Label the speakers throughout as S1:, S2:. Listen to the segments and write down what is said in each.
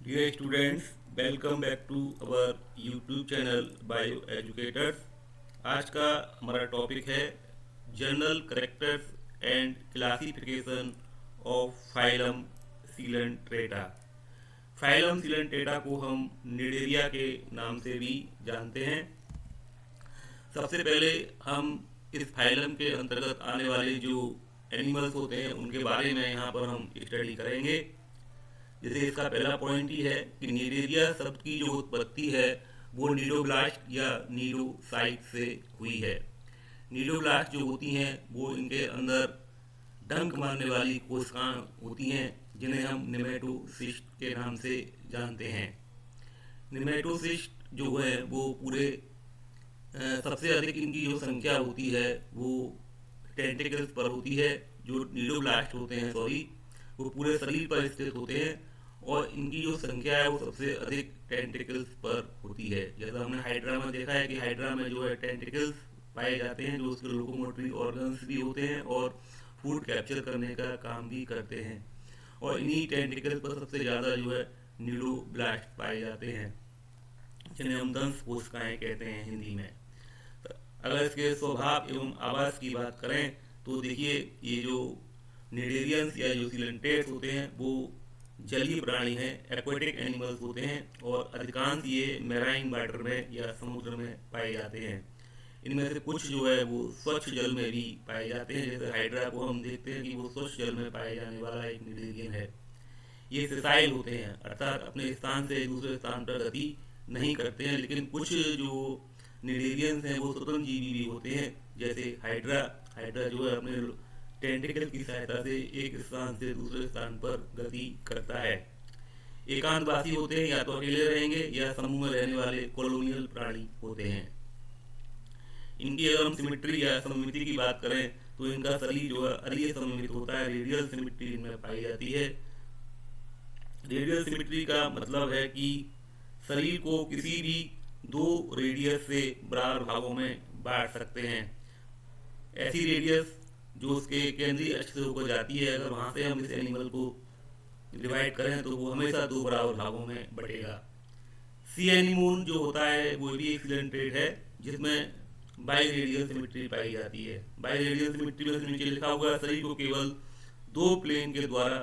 S1: Dear students, welcome back to our YouTube channel Bio Educators। आज का हमारा topic है general characters and classification of phylum Coelenterata. Phylum Coelenterata को हम Cnidaria के नाम से भी जानते हैं। सबसे पहले हम इस फाइलम के अंतर्गत आने वाले जो एनिमल्स होते हैं उनके बारे में यहाँ पर हम स्टडी करेंगे। जैसे इसका पहला पॉइंट ही है कि निडेरिया शब्द की जो उत्पत्ति है वो नीडोब्लास्ट या नीडोसाइट से हुई है। नीडोब्लास्ट जो होती हैं वो इनके अंदर डंक मारने वाली कोशिकाएं होती हैं जिन्हें हम निमेटोसिस्ट के नाम से जानते हैं। निमेटोसिस्ट जो है वो पूरे सबसे अधिक इनकी जो संख्या होती है वो टेंटिकल्स पर होती है। जो नीडोब्लास्ट होते हैं वो पूरे शरीर पर स्थित होते हैं और इनकी जो संख्या है वो सबसे अधिक टेंटिकल्स पर होती है। जैसा हमने हाइड्रा में देखा है कि हाइड्रा में जो है टेंटिकल्स पाए जाते हैं जो उसके लोकोमोटरी ऑर्गन्स भी होते हैं और फूड कैप्चर करने का काम भी करते हैं। और इन्हीं टेंटिकल्स पर सबसे ज़्यादा जो है नीडोब्लास्ट पाए जाते हैं जिन्हें हम दंश कोशिकाएं कहते हैं हिंदी में। तो अगर इसके स्वभाव एवं आवास की बात करें तो देखिए ये जो निडेरियंस या जो सिलेंट्रेट्स होते हैं वो जलीय प्राणी हैं, एक्वेटिक एनिमल्स होते हैं और अधिकांश ये मैराइन वाटर में या समुद्र में पाए जाते हैं। इनमें से कुछ जो है वो स्वच्छ जल में भी पाए जाते हैं। जैसे हाइड्रा को हम देखते हैं कि वो स्वच्छ जल में पाए जाने वाला एक निडेरियन है। ये सेसाइल होते हैं अर्थात अपने स्थान से दूसरे स्थान पर गति नहीं करते हैं, लेकिन कुछ जो निडेरियंस हैं वो स्वतंत्र जीवी भी होते हैं। जैसे हाइड्रा जो है अपने टेंटिकल की सहायता से एक स्थान से दूसरे स्थान पर गति करता है। एकांतवासी होते हैं, या तो अकेले रहेंगे या समूह में रहने वाले कॉलोनियल प्राणी होते हैं। इनकी अगर हम सिमेट्री या सममिति की बात करें तो इनका शरीर जो है अरीय सममित होता है, रेडियल सिमेट्री इनमें पाई जाती है। रेडियल सिमेट्री का मतलब है कि शरीर को किसी भी दो रेडियस से बराबर भागों में बांट सकते हैं। ऐसी रेडियस जो उसके केंद्रीय अक्ष से होकर जाती है, अगर वहां से हम इस एनिमल को डिवाइड करें तो वो हमेशा दो बराबर भागों में बटेगा। सी एनिमोन जो होता है वो भी एक सिलेंट्रेट है जिसमें बाई रेडियल सिमेट्री पाई जाती है। बाई रेडियल सिमेट्री में नीचे लिखा हुआ शरीर को केवल दो प्लेन के द्वारा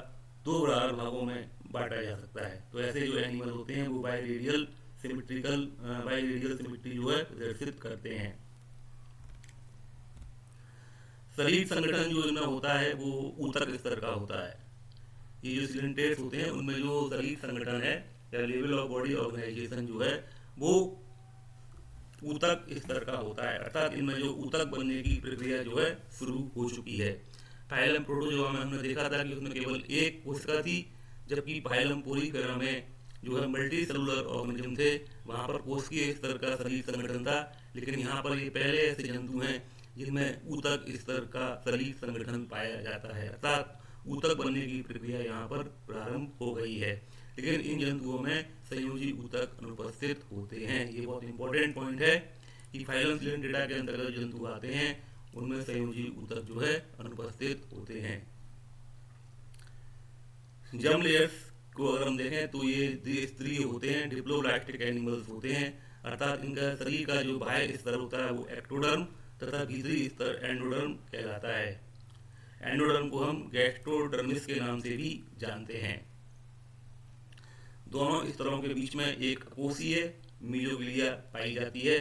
S1: दो बराबर भागों में बांटा जा सकता है। तो ऐसे जो एनिमल होते हैं वो बाई रेडियल सिमेट्री जो है प्रदर्शित करते हैं। शरीर संगठन जो इनमें होता है वो ऊतक स्तर का होता है। ये जो सिलेंट्रेट्स होते हैं उनमें जो शरीर संगठन है या लेवल ऑफ बॉडी ऑर्गेनाइजेशन जो है वो ऊतक स्तर का होता है, अर्थात इनमें जो ऊतक बनने की प्रक्रिया जो है शुरू हो चुकी है। फाइलम प्रोटोजोआ में हमने देखा था कि उसमें केवल एक कोशिका थी, जबकि फाइलम पोरीफेरा में जो है मल्टी सेलुलर ऑर्गेनिज्म थे, वहाँ पर कोशिकीय स्तर का शरीर संगठन था। लेकिन यहाँ पर ये पहले ऐसे जंतु हैं जिनमें ऊतक स्तर का शरीर संगठन पाया जाता है, अर्थात ऊतक बनने की प्रक्रिया यहाँ पर प्रारंभ हो गई है। लेकिन इन जंतुओं में संयोजी ऊतक अनुपस्थित होते हैं। ये बहुत इंपॉर्टेंट पॉइंट है कि फाइलम सिलेंट्रेटा के अंतर्गत जंतु आते हैं उनमें संयोजी ऊतक जो है अनुपस्थित होते हैं। जर्म लेयर्स को अगर हम देखें तो ये द्विस्तरीय होते हैं, डिप्लोब्लास्टिक एनिमल्स होते हैं, अर्थात इनका शरीर का जो बाह्य स्तर होता है वो एक्टोडर्म तथा भीतरी स्तर एंडोडर्म कहलाता है। एंडोडर्म को हम गैस्ट्रोडर्मिस के नाम से भी जानते हैं। दोनों स्तरों के बीच में एक कोशीय मीजोग्लिया पाई जाती है।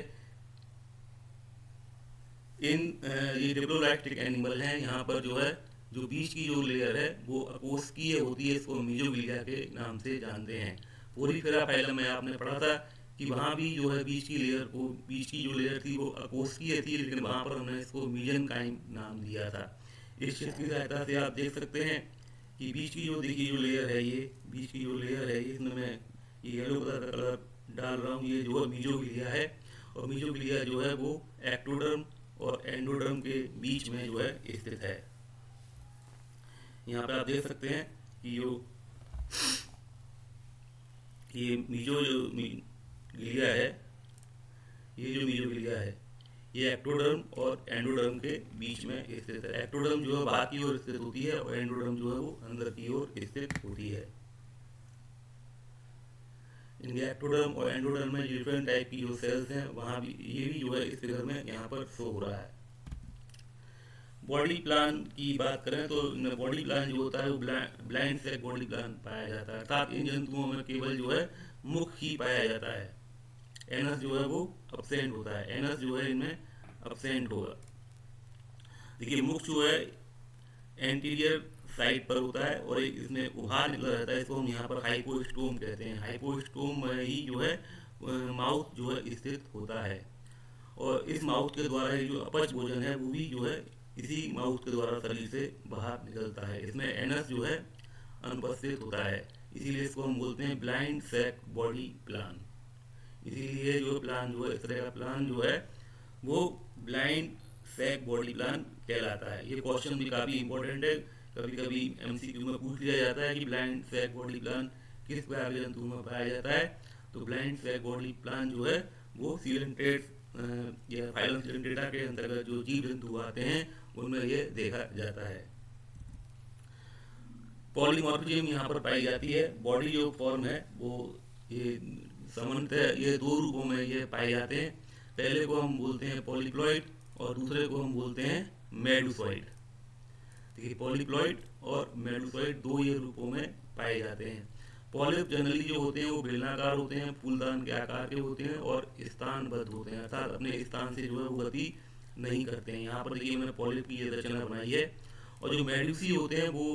S1: ये डिप्लोब्लास्टिक एनिमल हैं, यहाँ पर जो है जो बीच की जो लेयर है वो अकोशिकीय होती है, इसको मीजोग्लिया के नाम से जानते हैं। पोरीफेरा फाइलम में आपने पढ़ा था कि वहाँ भी जो है बीच की जो लेयर थी वो अकोशिकीय थी, लेकिन वहाँ पर हमने इसको मीजेनकाइम नाम दिया था। इस चित्र की सहायता से आप देख सकते हैं कि बीच की जो देखिए जो लेयर है ये इसमें मैं ये येलो कलर का कलर डाल रहा हूँ, ये जो है मीजोग्लिया है। और मीजोग्लिया जो है वो एक्टोडर्म और एंडोडर्म के बीच में जो है स्थित है। यहाँ पे आप देख सकते हैं कि ये मीजोग्लिया है, ये एक्टोडर्म और एंडोडर्म के बीच में स्थित है। एक्टोडर्म जो है बाहर की ओर स्थित होती है और एंडोडर्म जो है वो अंदर की ओर स्थित होती है। इनके एक्टोडर्म और एंडोडर्म में डिफरेंट टाइप की जो सेल्स हैं वहाँ भी ये भी जो है इस फिगर में यहाँ पर शो हो रहा है। बॉडी प्लान की बात करें तो बॉडी प्लान जो होता है वो ब्लाइंड सेक बॉडी प्लान पाया जाता है, अर्थात इन जंतुओं में केवल जो है मुख ही पाया जाता है। एनस जो है वो अब्सेंट होता है, एनस जो है इनमें अब्सेंट होगा। देखिए मुख जो है एंटीरियर साइड पर होता है और एक इसमें उभार निकला रहता है, इसको हम यहाँ पर हाइपोस्टोम कहते हैं। हाइपोस्टोम में ही जो है माउथ जो है स्थित होता है और इस माउथ के द्वारा ही जो अपच भोजन है वो भी जो है इसी माउथ के द्वारा शरीर से बाहर निकलता है। इसमें एनस जो है अनुपस्थित होता है, इसीलिए इसको हम बोलते हैं ब्लाइंड सैक बॉडी प्लान। इसीलिए जो प्लान जो है इस तरह का प्लान जो है वो ब्लाइंड सैक बॉडी प्लान कहलाता है। ये क्वेश्चन भी काफ़ी इंपॉर्टेंट है, कभी कभी एमसीक्यू में पूछ लिया जाता है कि ब्लाइंड सैक बॉडी प्लान किस प्रकार के जंतु में पाया जाता है। तो ब्लाइंड सैक बॉडी प्लान जो है वो सीलेंटेड या फाइलम सीलेंटेटा के अंतर्गत जो जीव जंतु आते हैं उनमें ये देखा जाता है। पॉलीमॉर्फिज्म यहाँ पर पाई जाती है। बॉडी जो फॉर्म है वो ये सामान्यतः ये दो रूपों में ये पाए जाते हैं। पहले को हम बोलते हैं पॉलीप्लॉइड और दूसरे को हम बोलते हैं मेडुसॉइड। देखिए पॉलीप्लॉइड और मेडुसॉइड दो ये रूपों में पाए जाते हैं। पॉलिप जनरली जो होते हैं वो बेलनाकार होते हैं, फूलदान के आकार के होते हैं और स्थानबद्ध होते हैं, अर्थात अपने स्थान से जो है वो गति नहीं करते हैं। यहाँ पर देखिए मैंने पॉलिप की ये रचना बनाई है। और जो मेडुसी होते हैं वो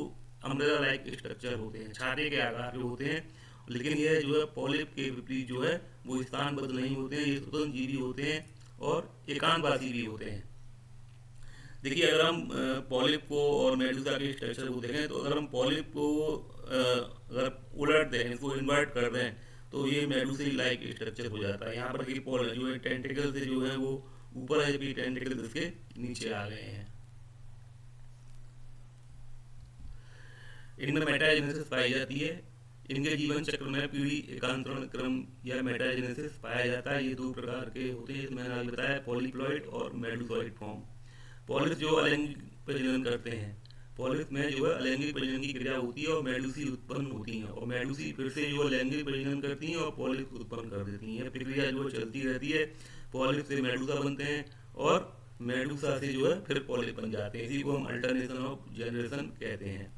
S1: अम्ब्रेला लाइक स्ट्रक्चर होते हैं, छाते के आकार के होते हैं, लेकिन ये जो है पॉलिप के विपरीत जो है वो स्थानबद्ध नहीं होते हैं, ये स्वतंत्र जीवी होते हैं और एकांतवासी भी होते हैं। देखिए अगर हम पॉलिप को और मेडुसा के स्ट्रक्चर को देखें तो अगर हम पॉलिप को अगर उलट दें, इसको इन्वर्ट कर दें तो ये मेडुसी लाइक स्ट्रक्चर हो जाता है। यहाँ पर देखिए पॉलिप जो है टेंटिकल से जो है वो ऊपर है, जबकि टेंटिकल इसके नीचे आ गए हैं। इनमें मेटाजेनेसिस पाई जाती है। इनके जीवन चक्र में पीढ़ी एकांतरण क्रम या मेटाजेनेसिस पाया जाता है। ये दो प्रकार के होते हैं, मैंने अभी बताया पॉलीप्लॉइड और मेडुसॉइड फॉर्म। पॉलिप जो अलैंगिक प्रजनन करते हैं, पॉलिप में जो है अलैंगिक प्रजनन की क्रिया होती है और मेडुसी उत्पन्न होती हैं और मेडुसी फिर से जो अलैंगिक प्रजनन करती हैं और पॉलिप उत्पन्न कर देती हैं। प्रक्रिया जो चलती रहती है, पॉलिप से मेडुसा बनते हैं और मेडुसा से जो है फिर पॉलिप बन जाते हैं। इसी को हम अल्टरनेशन ऑफ जनरेशन कहते हैं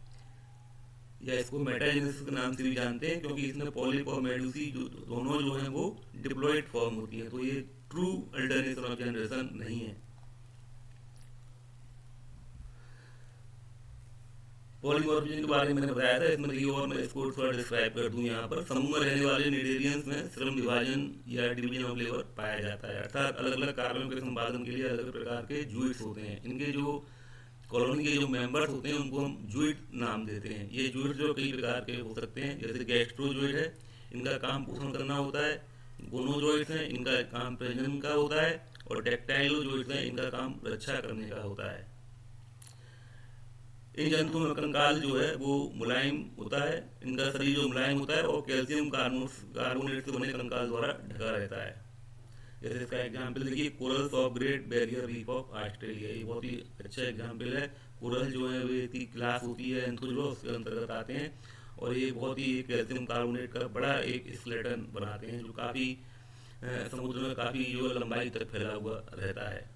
S1: या इसको मेटाजेनेसिस के नाम से भी जानते हैं, क्योंकि इसमें पॉलिप और मेडुसी जो दोनों जो हैं वो डिप्लॉइड फॉर्म होती हैं। तो ये ट्रू अल्टरनेशन ऑफ जनरेशन नहीं है। पॉलीमॉर्फिज्म के बारे में मैंने बताया था, इसमें देखिए और मैं इसको थोड़ा डिस्क्राइब कर दूं। यहाँ पर समूह में रहने वाले निडेरियंस में श्रम विभाजन या डिवीजन ऑफ लेबर पाया जाता है, अर्थात अलग अलग कार्यों के संपादन के लिए अलग अलग प्रकार के जूइट्स होते हैं। इनके जो कॉलोनी के जो मेंबर्स होते हैं उनको हम जूइट नाम देते हैं। ये जूइट जो कई प्रकार के हो सकते हैं, जैसे गैस्ट्रोजोइड है, इनका काम पोषण करना होता है। गोनोजोइड्स हैं, इनका काम प्रजनन का होता है और टेक्टाइलोजोइड्स हैं, इनका काम रक्षा करने का होता है। इन जंतुओं में कंकाल जो है वो मुलायम होता है, इनका शरीर जो मुलायम होता है और कैल्शियम कार्बोनेट से बने कंकाल द्वारा ढका रहता है। जैसे इसका एग्जाम्पल देखिए corals of great barrier reef of Australia, ये बहुत ही अच्छा एग्जाम्पल है। कोरल जो है वो एक क्लास होती है एंथोजोआ, उसके अंतर्गत आते हैं और ये बहुत ही कैल्शियम कार्बोनेट का बड़ा एक स्केलेटन बनाते हैं जो काफ़ी समुद्र में काफ़ी जो लंबाई तक फैला हुआ रहता है।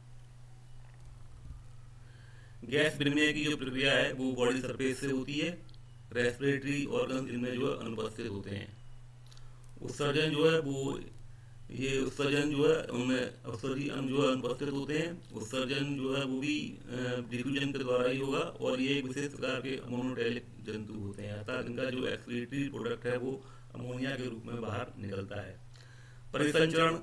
S1: गैस विनिमय की जो प्रक्रिया है वो बॉडी सरफेस से होती है। रेस्पिरेटरी ऑर्गन इनमें जो है अनुपस्थित होते हैं। उत्सर्जन जो है वो ये उत्सर्जन जो है उनमें अवसरी अंग जो है अनुपस्थित होते हैं। उत्सर्जन जो है वो भी डिफ्यूजन के द्वारा ही होगा और ये एक विशेष प्रकार के अमोनोटेलिक जंतु होते हैं, अर्थात इनका जो एक्सक्रीटरी प्रोडक्ट है वो अमोनिया के रूप में बाहर निकलता है। परिसंचरण,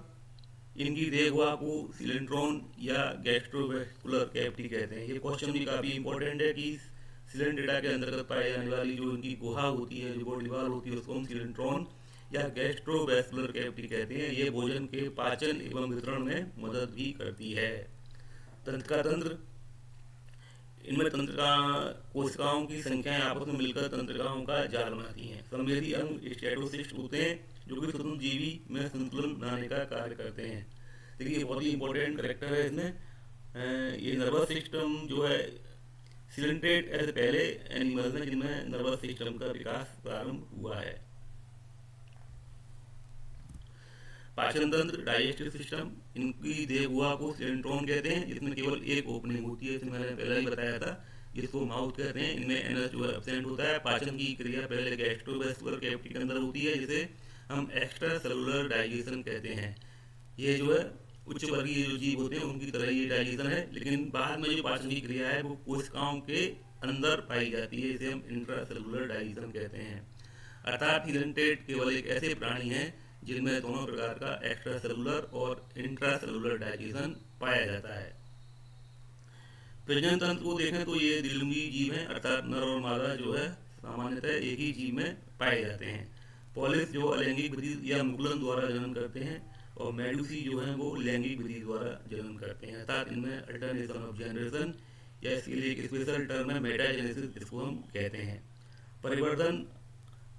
S1: इनकी देखभाल को सिलेंट्रॉन या गैस्ट्रोवेस्कुलर कैविटी कहते हैं। ये क्वेश्चन भी काफ़ी इंपॉर्टेंट है कि सिलेंट्रेटा के अंतर्गत पाई जाने वाली जो इनकी गुहा होती है, जो बॉडी वाल होती है, उसको हम सिलेंट्रॉन या गैस्ट्रोवेस्कुलर कैविटी कहते हैं। ये भोजन के पाचन एवं वितरण में मदद भी करती है। तंत्रिका तंत्र, इनमें तंत्रिका कोशिकाओं की संख्याएं आपस में मिलकर तंत्रिकाओं का जाल बनाती हैं। संवेदी अंग स्टेटोसिस्ट होते हैं जो कि स्वतंत्र जीवी में संतुलन बनाने का कार्य करते हैं। देखिए बहुत ही इंपॉर्टेंट करेक्टर है इसमें। ये नर्वस सिस्टम जो है सिलेंटेड ऐसे पहले एनिमल्स हैं जिनमें नर्वस सिस्टम का विकास प्रारंभ हुआ है। पाचन तंत्र, डाइजेस्टिव सिस्टम, इनकी देह गुहा को सेंट्रोन कहते हैं, जिसमें केवल एक ओपनिंग होती है, इसमें मैंने पहले ही बताया था, जिसको माउथ कहते हैं। इनमें एनस जो है एब्सेंट होता है। पाचन की क्रिया पहले गैस्ट्रोवेस्कुलर कैविटी के अंदर होती है, जिसे हम एक्स्ट्रा सेलुलर डाइजेशन कहते हैं। ये जो है उच्च वर्गीय जो जीव होते हैं उनकी तरह ये डाइजेशन है, लेकिन बाद में जो पाचन की क्रिया है वो कोशिकाओं के अंदर पाई जाती है, इसे हम इंट्रा सेलुलर डाइजेशन कहते हैं। अर्थात हिलेंटेट केवल एक ऐसे प्राणी हैं जिनमें दोनों प्रकार का एक्स्ट्रा सेलुलर और इंट्रा सेलुलर डाइजेशन पाया जाता है। प्रजनन तंत्र को देखें तो ये द्विलिंगी जीव हैं, अर्थात नर और मादा जो है सामान्यतः एक ही जीव में पाए जाते हैं। पॉलिस जो अलैंगिक विधि या मुकुलन द्वारा जनन करते हैं, और मेडुसी जो है वो लैंगिक विधि द्वारा जनन करते हैं, अर्थात इनमें अल्टरनेशन ऑफ जनरेशन, या इसके लिए एक स्पेशल टर्म है मेटाजेनेसिस, जिसको हम कहते हैं। परिवर्तन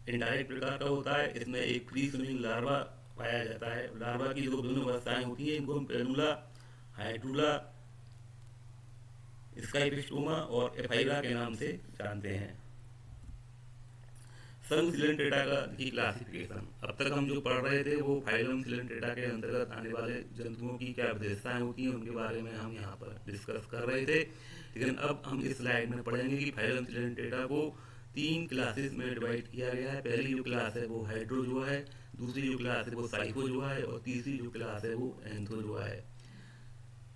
S1: इनडायरेक्ट प्रकार का होता है, इसमें एक फ्री स्विमिंग लार्वा पाया जाता है। लार्वा की जो विभिन्न अवस्थाएं होती हैं इनको हम पेनुला, हाइड्रूला, स्काइपिस्टोमा और एफाइरा के नाम से जानते हैं। संघ सिलेंट्रेटा का की क्लासिफिकेशन, अब तक हम जो पढ़ रहे थे वो फाइलम सिलेंट्रेटा के अंतर्गत आने वाले जंतुओं की क्या विशेषताएं होती हैं उनके बारे में हम यहाँ पर डिस्कस कर रहे थे, लेकिन अब हम इस स्लाइड में पढ़ेंगे कि फाइलम सिलेंट्रेटा को 3 क्लासेस में डिवाइड किया गया है। पहली जो क्लास है वो हाइड्रोजोआ है, दूसरी जो क्लास है वो साइकोजोआ है, और तीसरी जो क्लास है वो एंथोजोआ है।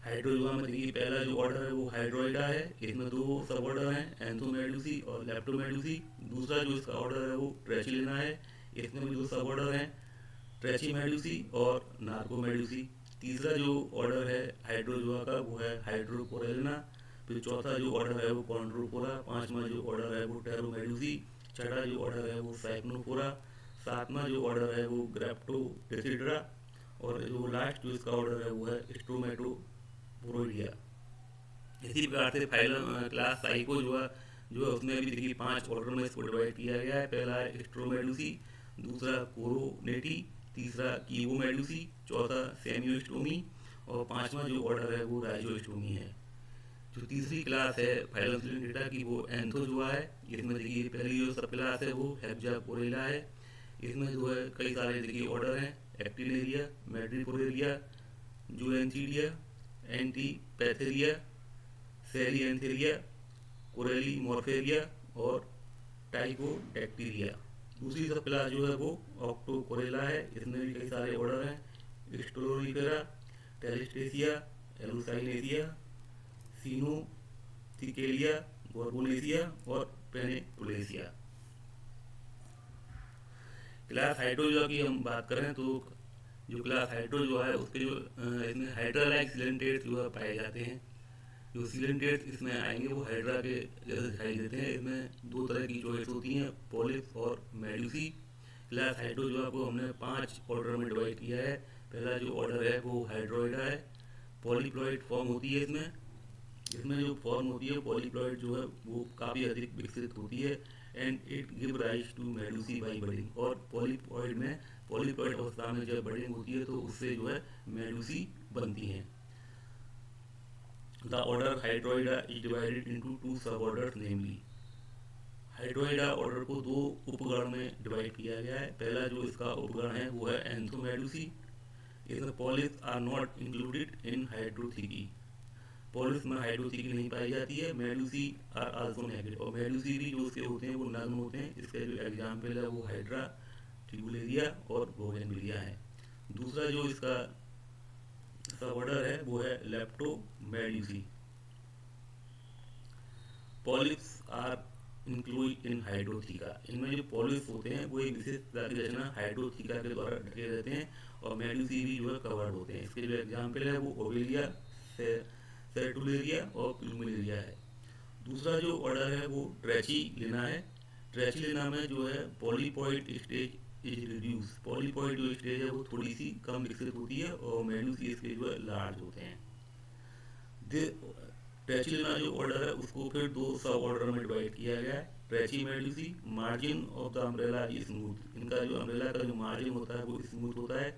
S1: हाइड्रोजोआ में देखिए पहला जो ऑर्डर है वो हाइड्रोइडा है, इसमें 2 सब ऑर्डर हैं, एंथोमेडुसी और लेप्टोमेडुसी। दूसरा जो इसका ऑर्डर है वो ट्रेचिलिना है, इसमें भी 2 सब ऑर्डर हैं, ट्रेचिमेडुसी और नार्कोमेडुसी। तीसरा जो ऑर्डर है हाइड्रोजोआ का वो है हाइड्रोकोरेलिना। फिर चौथा जो ऑर्डर है वो कॉन्ड्रोपोरा, पांचवा जो ऑर्डर है वो टेरोमेडुसी, छठा जो ऑर्डर है वो साइक्नोपोरा, सातवां जो ऑर्डर है वो ग्रेप्टोडेसिड्रा, और जो लास्ट जो इसका ऑर्डर है वो है स्ट्रोमेटोपोरोडिया। इसी प्रकार से फाइलम क्लास साइकोजोआ जो है उसमें भी देखिए 5 ऑर्डर में इसको डिवाइड किया गया है। पहला है स्ट्रोमेडुसी, दूसरा कोरोनेटी, तीसरा कीवोमेडुसी, चौथा सेमियोस्टोमी, और पांचवा जो ऑर्डर है वो राइजोस्टोमी है। जो तीसरी क्लास है फाइलम सिलेंट्रेटा की वो एंथोजोआ है, इसमें देखिए पहली जो सब क्लास है वो हेक्साकोरेला है। इसमें जो है कई सारे देखिए ऑर्डर हैं, एक्टिनेरिया, मेड्रिपोरेलिया, जुएंथिडिया, एंटीपैथेरिया, सेरिएंथेरिया, कोरेली मॉर्फेरिया और टाइकोडेक्टीरिया। दूसरी सब क्लास जो है वो ऑक्टोकोरेला है, इसमें भी कई सारे ऑर्डर हैं, स्टोलोरिफेरा, टेलिस्टेसिया, एलुसाइनेसिया, सीनोथिकेलिया, बोर्बोनेसिया और पेनेटुलेसिया। क्लास हाइड्रोजोआ की हम बात करें तो जो क्लास हाइड्रोजोआ है उसके जो इसमें हाइड्रा लाइक सिलेंट्रेट जो है पाए जाते हैं। जो सिलेंट्रेट इसमें आएंगे वो हाइड्रा के जैसे दिखाई देते हैं। इसमें 2 तरह की चॉइस होती हैं, पॉलिप और मेडुसी। क्लास हाइड्रोजोआ को हमने 5 ऑर्डर में डिवाइड किया है। पहला जो ऑर्डर है वो हाइड्रोइडा है, पॉलीप्लॉइड फॉर्म होती है इसमें जो फॉर्म होती है पॉलीप्लॉइड जो है वो काफ़ी अधिक विकसित होती है, and it give rise to medusae by budding. और पॉलीप्लॉइड अवस्था में जब बडिंग होती है तो उससे जो है मेडुसी बनती हैं। The order Hydroida is divided into 2 सब ऑर्डर्स, नेमली हाइड्रोइडा ऑर्डर को 2 उपगण में डिवाइड किया गया है। पहला जो इसका उपगण है वो है एंथोमेडुसी। इसमें polyps are not included in hydrothecae, polyps में हाइड्रोथिकी नहीं पाई जाती है। मेडुसी आर आल्सो नेगेटिव, और मेडुसी भी जो उसके होते हैं वो नग्न होते हैं। इसके जो एग्जाम्पल है वो हाइड्रा, ट्यूबुलेरिया और बोगेनविलिया है। दूसरा जो इसका सब ऑर्डर है वो है Leptomedusae. Polyps are include in hydrotheca, इनमें जो पॉलिप्स होते हैं वो एक विशेष प्रकार की रचना हाइड्रोथिका के द्वारा ढके रहते हैं, और मेडुसी भी जो है कवर्ड होते हैं। इसके जो एग्जाम्पल है वो ओवेलिया, सेटुलेरिया और प्लूमेलेरिया है। दूसरा जो ऑर्डर है वो ट्रेचिलिना है। ट्रेचिलिना में जो है polypoid stage is reduce, polypoid जो स्टेज है वो थोड़ी सी कम विकसित होती है, और मेडुसी इसके जो है लार्ज होते हैं। ट्रेचिलिना जो ऑर्डर है उसको फिर 2 सब ऑर्डर में डिवाइड किया गया है। Trachymedusae, margin of the umbrella is smooth, इनका जो अम्ब्रेला का जो मार्जिन होता है वो स्मूथ होता है।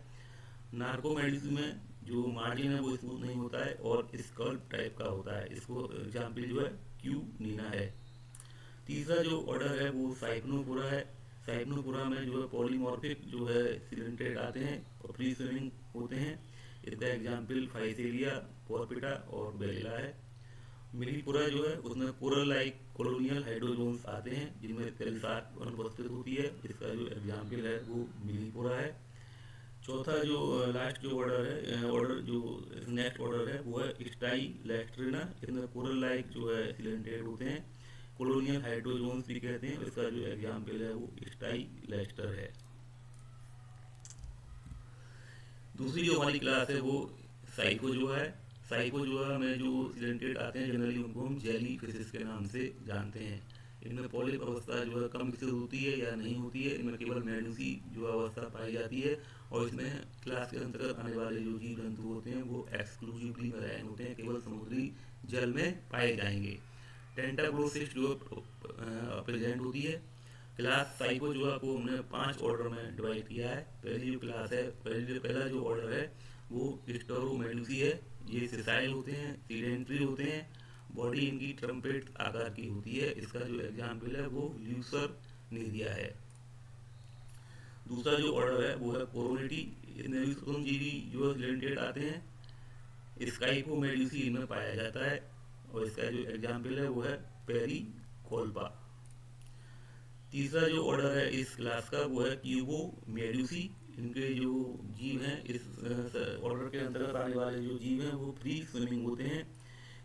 S1: नार्कोमेडुसी में जो मार्जिन है वो स्मूथ नहीं होता है और स्कल्प टाइप का होता है। इसको एग्जाम्पल जो है क्यूनीना है। तीसरा जो ऑर्डर है वो साइक्नोपोरा है। साइक्लोपोरा में जो है पॉलीमॉर्फिक जो है सिलेंट्रेट आते हैं और फ्री स्विमिंग होते हैं। इसका एग्जाम्पल फाइसेलिया, पोरपिटा और बेलिला है। मिलीपुरा जो है उसमें कोरल लाइक कॉलोनियल हाइड्रोजोन्स आते हैं जिनमें कैल्सार अनुपस्थित होती है। इसका जो एग्जाम्पल है वो मिलीपुरा है। चौथा जो लास्ट जो ऑर्डर है, ऑर्डर जो नेक्स्ट ऑर्डर है वो है स्टाई लेस्ट्रिना। इसमें कोरल लाइक जो है सिलेंट्रेट होते हैं, कॉलोनियल हाइड्रोजोन्स भी कहते हैं। इसका जो एग्जाम्पल है वो स्टाई लेस्टर है। दूसरी जो हमारी क्लास है वो साइकोजोआ है। साइकोजोआ में जो सिलेंट्रेट आते हैं जनरली उनको हम जेली फिशेस के नाम से जानते हैं। इनमें पॉलिप अवस्था जो है कम विकसित होती है या नहीं होती है। इनमें केवल मेडूसी जो अवस्था पाई जाती है और इसमें क्लास के अंतर्गत आने वाले जो जीव जंतु होते हैं वो एक्सक्लूसिवली मैराइन होते हैं, केवल समुद्री जल में पाए जाएंगे। टेंटाक्लोसिस जो प्रेजेंट होती है। क्लास साइकोजोआ को हमने 5 ऑर्डर में डिवाइड किया है। पहली जो क्लास है, पहला जो ऑर्डर है वो स्टेरोमेडूसी है। ये सिसाइल होते हैं, सीडेंट्री होते हैं, बॉडी इनकी ट्रम्पेट आकार की होती है। इसका जो एग्जाम्पल है वो ल्यूसर नीरिया है। दूसरा जो ऑर्डर है वो है कोरोनिटी। इसमें भी सूक्ष्मजीवी जो सिलेंट्रेट आते हैं। स्काइपोमेडूसी इनमें पाया जाता है और इसका जो एग्जाम्पल है वो है पेरिकोल्पा। तीसरा जो ऑर्डर है इस क्लास का वो है क्यूबोमेडूसी। इनके जो जीव हैं, इस ऑर्डर के अंतर्गत आने वाले जो जीव हैं वो फ्री स्विमिंग होते हैं,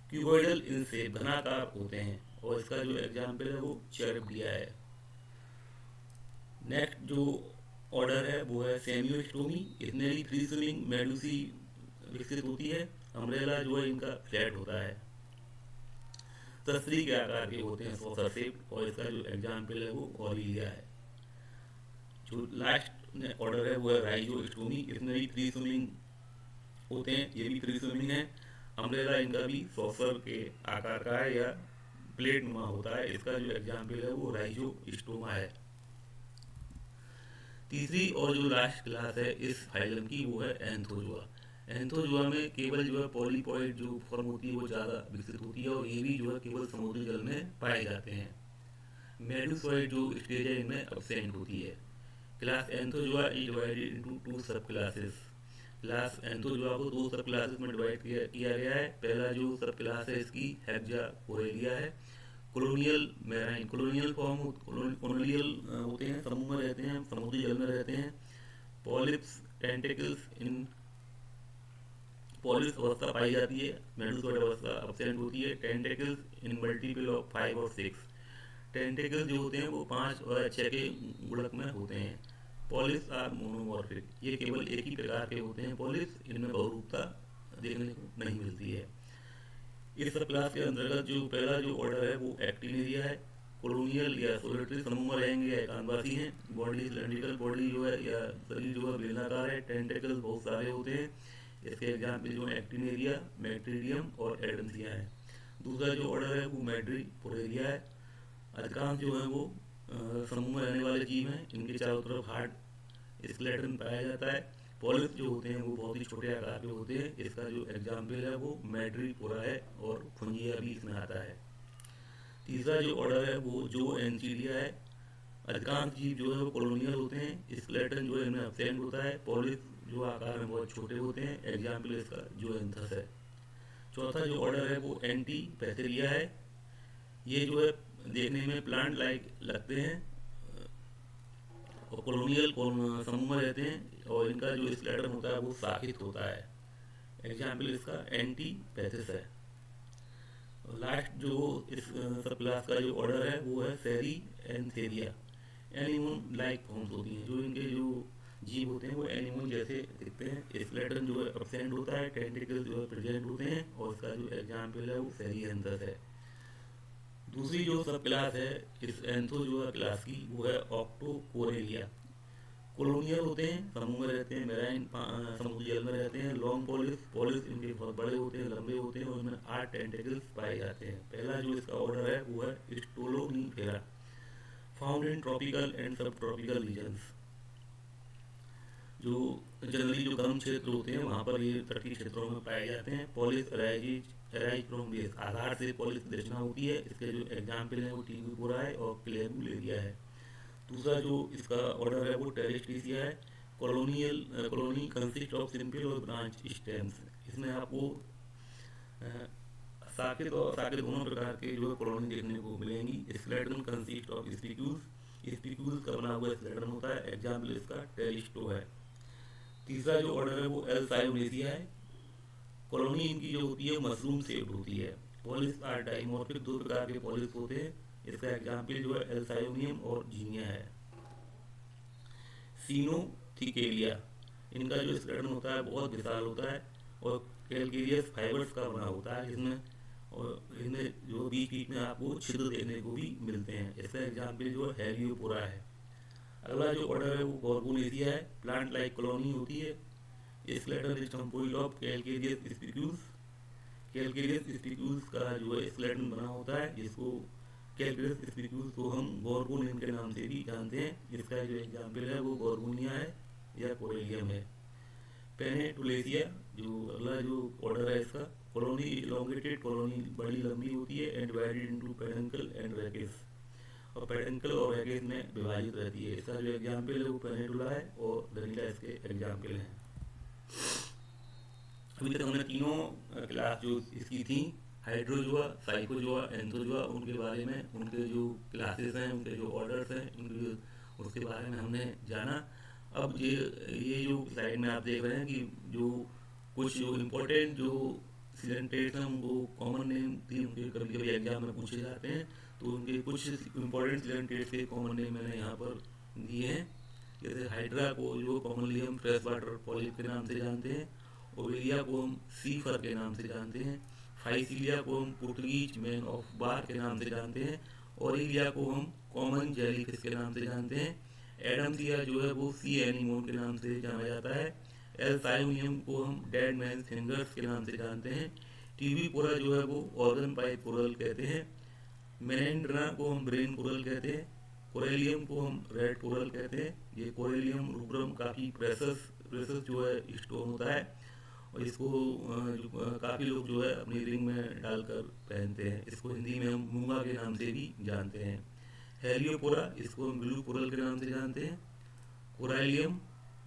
S1: क्यूबॉइडल इनसे घनाकार होते हैं और इसका जो एग्जाम्पल है वो चैरिप्टिया है। नेक्स्ट जो ऑर्डर है वो है सेमियोस्टोमी। इसमें भी फ्री स्विमिंग मेडूसी विकसित होती है। अम्ब्रेला जो है इनका फ्लैट होता है, तसरी के आकार के होते हैं, सॉसर शेप, और इसका जो एग्जाम्पल है वो ऑलिविया है। जो लास्ट ऑर्डर है वो है राइजोस्टोमी। इसमें भी फ्री स्विमिंग होते हैं, ये भी फ्री स्विमिंग है। अम्ब्रेला इनका भी सॉसर के आकार का है या प्लेट नुमा होता है। इसका जो एग्जाम्पल है वो राइजोस्टोमा है। तीसरी और जो लास्ट क्लास है इस फाइलम की वो है एंथोजोआ। एंथोजोआ में केवल जो है पॉलीपॉइड जो फॉर्म होती है वो ज़्यादा विकसित होती है और ये भी जो है केवल समुद्री जल में पाए जाते हैं। मेडूसॉइड जो स्टेज है इनमें अब्सेंट होती है। Class Anthozoa is divided into 2 सब क्लासेस। क्लास एंथोजोआ को 2 सब क्लासेस में डिवाइड किया गया है। पहला जो सब क्लास है इसकी हेक्सापोरेलिया है। Colonial marine, colonial form colonial होते हैं, समूह में रहते हैं, समुद्री जल में रहते हैं। पॉलिप्स टेंटिकल्स इन पॉलिप्स अवस्था पाई जाती है। मेडूसॉइड अवस्था अब्सेंट होती है। टेंटिकल्स इन मल्टीपल ऑफ 5 और 6। टेंटिकल्स जो होते हैं वो 5 और 6 के गुणक में होते हैं। पॉलिप्स आर मोनोमॉर्फिक, ये केवल एक ही प्रकार के होते हैं पॉलिप्स, इनमें बहुरूपता देखने को नहीं मिलती है। इस सब क्लास के अंतर्गत जो पहला जो ऑर्डर है वो एक्टिनेरिया है। कॉलोनियल या सोलिटरी समूह में रहेंगे या एकांतवासी हैं। बॉडी सिलेंड्रिकल बॉडी जो है या शरीर जो है बेलनाकार है। टेंटिकल्स बहुत सारे होते हैं। इसके एग्जाम्पल जो एक्टिनेरिया, मैट्रीडियम और एडेंसिया है। दूसरा जो ऑर्डर है वो मैड्रीपोरेरिया है। अधिकांश जो है वो समूह में रहने वाले जीव हैं। इनके चारों तरफ हार्ड स्केलेटन पाया जाता है। पॉलिप्स जो होते हैं वो बहुत ही छोटे आकार के होते हैं। इसका जो एग्जाम्पल है वो मैड्रीपोरा है और फुंजिया भी इसमें आता है। तीसरा जो ऑर्डर है वो जो एंसीडिया है। अधिकांश जीव जो है वो कॉलोनियल होते हैं। स्केलेटन जो है इनमें अब्सेंट होता है। पॉलिप्स जो आकार में बहुत छोटे होते हैं। एग्जाम्पल इसका जो एंथस है। चौथा जो ऑर्डर है वो एंटी पैथेरिया है। ये जो है देखने में प्लांट लाइक लगते हैं और कॉलोनियल समूह में रहते हैं और इनका जो स्केलेटन होता है वो शाखित होता है। एग्जाम्पल इसका एंटी पैथिस है। लास्ट जो इस सब क्लास का जो ऑर्डर है वो है सेरी एंथेरिया। एनिमोन लाइक फॉर्म्स होती हैं। जो इनके जो जीव होते हैं वो एनिमोन जैसे दिखते हैं। स्केलेटन जो है एब्सेंट होता है। टेंटिकल्स जो है प्रेजेंट होते हैं और इसका जो एग्जाम्पल है वो सेरिएंथस है। दूसरी जो सब क्लास है इस एंथोजोआ क्लास की वो है ऑक्टोकोरेलिया। कॉलोनियल होते हैं, समूह में रहते हैं, मेराइन समुद्री जल में रहते हैं। लॉन्ग पॉलिप्स इनके बहुत बड़े होते हैं, लंबे होते हैं और इनमें 8 टेंटिकल्स पाए जाते हैं। पहला जो इसका ऑर्डर है वो है स्टोलोनीफेरा, फाउंड इन ट्रॉपिकल एंड सब ट्रॉपिकल रीजन्स। जो जनरली जो गर्म क्षेत्र होते हैं वहाँ पर ये तटीय क्षेत्रों में पाए जाते हैं। पॉलिस एराइज बेस, आधार से पॉलिस रचना होती है। इसके जो एग्जाम्पल है वो टीबीपोरा है और क्लेबुलेरिया है। दूसरा जो इसका ऑर्डर है वो टेरेस्ट्रीसिया है। कॉलोनी कंसिस्ट ऑफ सिंपल और ब्रांच स्टेम्स। इसमें आपको साके दोनों प्रकार के जो है कॉलोनी देखने को मिलेंगी। स्केलेटन कंसिस्ट ऑफ स्पिक्यूल्स का बना हुआ स्केलेटन होता है। एग्जाम्पल इसका टेरिस्टो है। तीसरा जो ऑर्डर है वो एल सायोनेसिया है। कॉलोनी इनकी जो होती है मशरूम शेप्ड होती है। पॉलिस आर डाइमॉर्फिक, दो प्रकार के पॉलिस होते हैं। इसका एग्जाम्पल जो है एल सायोनियम और जीनिया है। सीनोथिकेलिया, इनका जो स्केलेटन होता है बहुत विशाल होता है और कैलकेरियस फाइबर्स का बना होता है इसमें, और इनमें जो बीच बीच में आपको छिद्र देखने को भी मिलते हैं। इसका एग्जाम्पल जो है हेलियोपोरा है। अगला जो ऑर्डर है वो गॉर्गोनेसिया है। प्लांट लाइक कॉलोनी होती है। Skeleton is composed of calcareous spicules. Calcareous spicules का जो है स्केलेटन बना होता है, जिसको कैलकेरियस स्पिक्यूल्स को हम गॉर्गोनियम के नाम से भी जानते हैं। इसका जो एग्जाम्पल है वो गॉर्गोनिया है या कोरेलियम है। पेनेटुलेसिया जो अगला जो ऑर्डर है इसका, कॉलोनी इलोंगेटेड, कॉलोनी बड़ी लंबी होती है and divided into peduncle and वैकेस, और पेडंकल और वैकेस में विभाजित रहती है। इसका जो एग्जाम्पल है वो पेनेटुला है और वेनिला इसके एग्जाम्पल हैं। अभी तक हमने तीनों क्लास जो इसकी थी, हाइड्रोजोआ, साइकोजोआ, एंथोजोआ, उनके बारे में, उनके जो क्लासेस हैं, उनके जो ऑर्डर्स हैं, उनके उसके बारे में हमने जाना। अब ये जो स्लाइड में आप देख रहे हैं कि जो कुछ जो इम्पोर्टेंट जो सिलेंटेट्स हैं उनको कॉमन नेम थी, उनके कभी कभी एग्जाम में पूछे जाते हैं, तो उनके कुछ इम्पोर्टेंट सिलेंटेट्स के कॉमन नेम मैंने यहाँ पर दिए हैं। जैसे हाइड्रा को जो कॉमनली हम फ्रेश वाटर पॉलिप के नाम से जानते हैं, ओवेलिया को हम सी फर के नाम से जानते हैं, फाइसिलिया को हम पुर्तगीज मैन ऑफ बार के नाम से जानते हैं, ऑरेलिया को हम कॉमन जेलीफिश के नाम से जानते हैं, एडम्सिया जो है वो सी एनीमोन के नाम से जाना जाता है, एल सायोनियम को हम डेड मैन फिंगर्स के नाम से जानते हैं, टीवी पोरा जो है वो ऑर्गन पाइप कोरल कहते हैं, मेनेंड्रा को हम ब्रेन कोरल कहते हैं, कोरेलियम को हम रेड कोरल कहते हैं। ये कोरेलियम रूब्रम काफ़ी प्रेशस जो है स्टोन होता है, और इसको काफ़ी लोग जो है अपनी रिंग में डालकर पहनते हैं। इसको हिंदी में हम मूंगा के नाम से भी जानते हैं। हेलियोपोरा, इसको हम ब्लू कोरल के नाम से जानते हैं। कोराइलियम,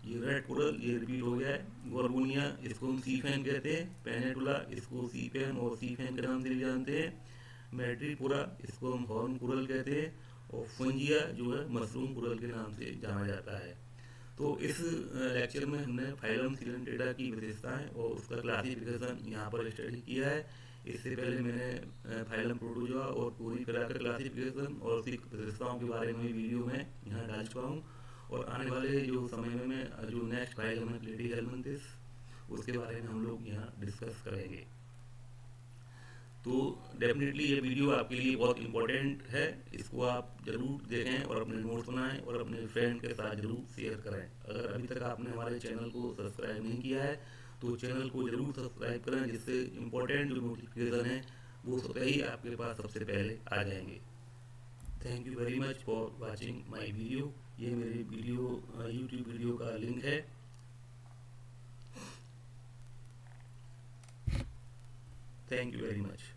S1: ये रेड कोरल, ये रिपीट हो गया है। गॉर्गोनिया, इसको हम सी फैन कहते हैं। पेनेटुला, इसको सी फैन और सी फैन के नाम से भी जानते हैं। मैट्रीपोरा, इसको हम हॉर्न कोरल कहते हैं। और फंजिया जो है मशरूम कोरल के नाम से जाना जाता है। तो इस लेक्चर में हमने फाइलम सिलेंटेटा की विशेषताएं और उसका क्लासिफिकेशन यहाँ पर स्टडी किया है। इससे पहले मैंने फाइलम प्रोटोजोआ और पूरी तरह का क्लासिफिकेशन और उसकी विशेषताओं के बारे में वीडियो में यहाँ डाल चुका हूँ, और आने वाले जो समय में मैं जो नेक्स्ट फाइलम है प्लेटीहेल्मिन्थिस, उसके बारे में हम लोग यहाँ डिस्कस करेंगे। तो डेफिनेटली ये वीडियो आपके लिए बहुत इंपॉर्टेंट है, इसको आप जरूर देखें और अपने नोट्स बनाएं और अपने फ्रेंड के साथ जरूर शेयर करें। अगर अभी तक आपने हमारे चैनल को सब्सक्राइब नहीं किया है तो चैनल को जरूर सब्सक्राइब करें, जिससे इंपॉर्टेंट जो नोटिफिकेशन है वो स्वतः ही आपके पास सबसे पहले आ जाएंगे। Thank you very much for watching my video. ये मेरी वीडियो यूट्यूब वीडियो का लिंक है। Thank you very much.